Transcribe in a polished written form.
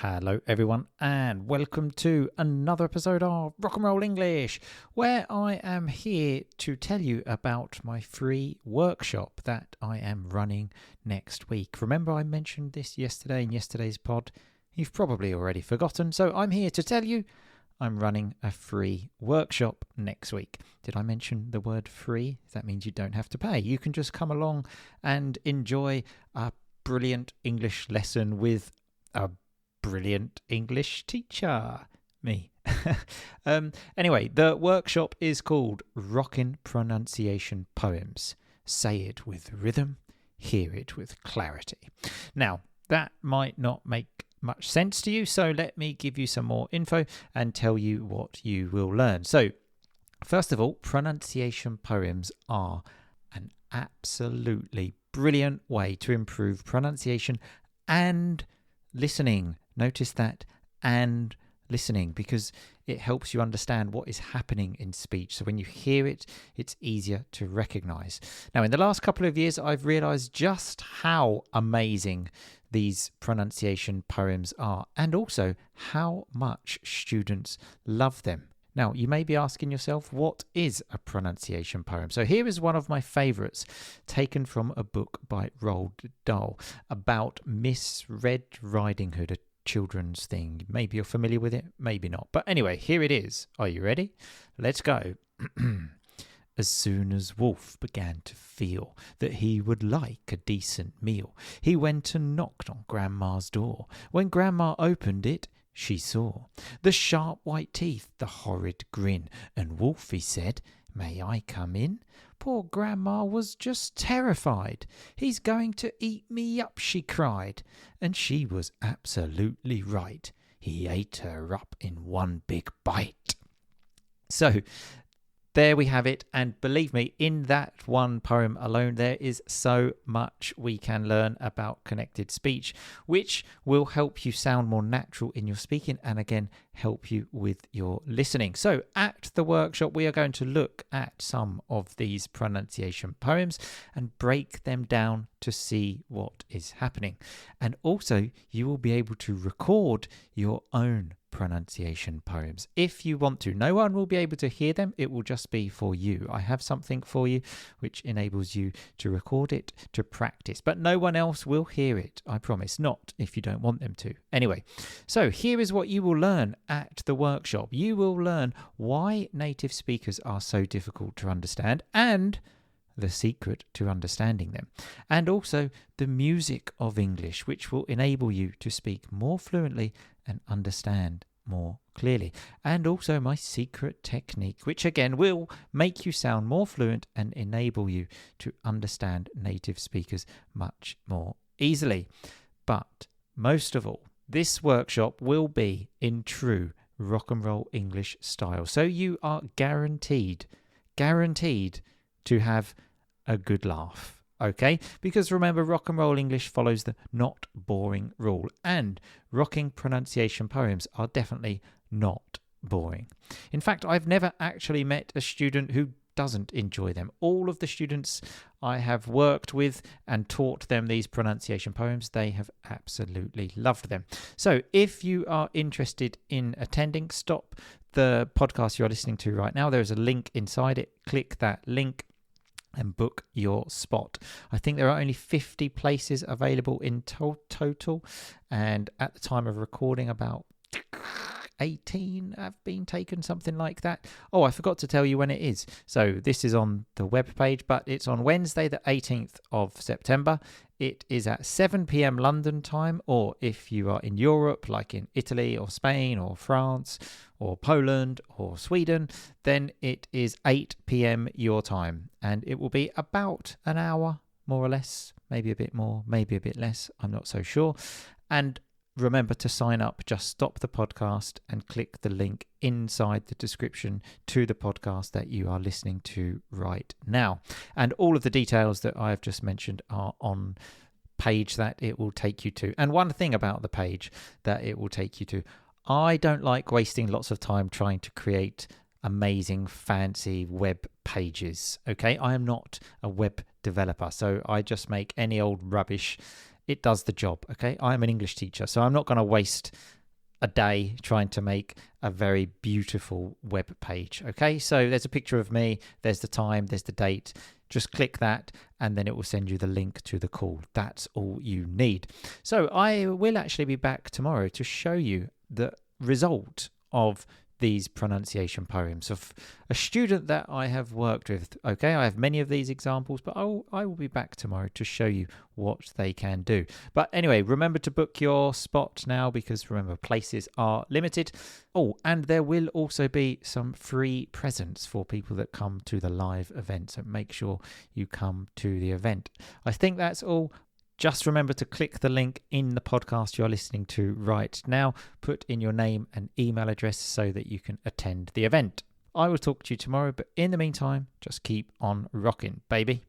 Hello everyone and welcome to another episode of Rock and Roll English, where I am here to tell you about my free workshop that I am running next week. Remember I mentioned this yesterday in yesterday's pod? You've probably already forgotten, so I'm here to tell you I'm running a free workshop next week. Did I mention the word free? That means you don't have to pay. You can just come along and enjoy a brilliant English lesson with a brilliant English teacher, me. Anyway, the workshop is called Rockin' Pronunciation Poems. Say it with rhythm, hear it with clarity. Now, that might not make much sense to you, so let me give you some more info and tell you what you will learn. So, first of all, pronunciation poems are an absolutely brilliant way to improve pronunciation and listening. Notice that, and listening, because it helps you understand what is happening in speech. So when you hear it, it's easier to recognize. Now, in the last couple of years, I've realized just how amazing these pronunciation poems are, and also how much students love them. Now, you may be asking yourself, what is a pronunciation poem? So here is one of my favourites, taken from a book by Roald Dahl about Miss Red Riding Hood, a children's thing. Maybe you're familiar with it, maybe not. But anyway, here it is. Are you ready? Let's go. As soon as Wolf began to feel that he would like a decent meal, he went and knocked on Grandma's door. When Grandma opened it, she saw the sharp white teeth, the horrid grin, and Wolfie said, "May I come in?" Poor Grandma was just terrified. "He's going to eat me up," she cried. And she was absolutely right. He ate her up in one big bite. So, there we have it, and believe me, in that one poem alone, there is so much we can learn about connected speech, which will help you sound more natural in your speaking and again, help you with your listening. So at the workshop, we are going to look at some of these pronunciation poems and break them down to see what is happening. And also, you will be able to record your own pronunciation poems if you want to. No one will be able to hear them, it will just be for you. I have something for you which enables you to record it, to practice, but no one else will hear it, I promise. Not if you don't want them to. Anyway, so here is what you will learn at the workshop. You will learn why native speakers are so difficult to understand and the secret to understanding them, and also the music of English, which will enable you to speak more fluently and understand more clearly, and also my secret technique, which again will make you sound more fluent and enable you to understand native speakers much more easily. But most of all, this workshop will be in true rock and roll English style, so you are guaranteed to have a good laugh. Okay, because remember, rock and roll English follows the not boring rule, and rocking pronunciation poems are definitely not boring. In fact, I've never actually met a student who doesn't enjoy them. All of the students I have worked with and taught them these pronunciation poems, they have absolutely loved them. So if you are interested in attending, stop the podcast you're listening to right now. There's a link inside it. Click that link and book your spot. I think there are only 50 places available in total, and at the time of recording about 18 have been taken, something like that. Oh, I forgot to tell you when it is. So this is on the webpage, but it's on Wednesday the 18th of September. It is at 7 p.m. London time, or if you are in Europe, like in Italy or Spain or France or Poland or Sweden, then it is 8 p.m. your time, and it will be about an hour, more or less, maybe a bit more, maybe a bit less, I'm not so sure. And remember to sign up. Just stop the podcast and click the link inside the description to the podcast that you are listening to right now. And all of the details that I have just mentioned are on page that it will take you to. And one thing about the page that it will take you to, I don't like wasting lots of time trying to create amazing, fancy web pages. Okay, I am not a web developer, so I just make any old rubbish it does the job. Okay, I'm an English teacher, so I'm not going to waste a day trying to make a very beautiful web page. Okay, so there's a picture of me, there's the time, there's the date. Just click that and then it will send you the link to the call. That's all you need. So I will actually be back tomorrow to show you the result of these pronunciation poems of a student that I have worked with. Okay, I have many of these examples, but I will be back tomorrow to show you what they can do. But anyway, remember to book your spot now, because remember, places are limited. Oh, and there will also be some free presents for people that come to the live event, so make sure you come to the event. I think that's all. Just remember to click the link in the podcast you're listening to right now. Put in your name and email address so that you can attend the event. I will talk to you tomorrow, but in the meantime, just keep on rocking, baby.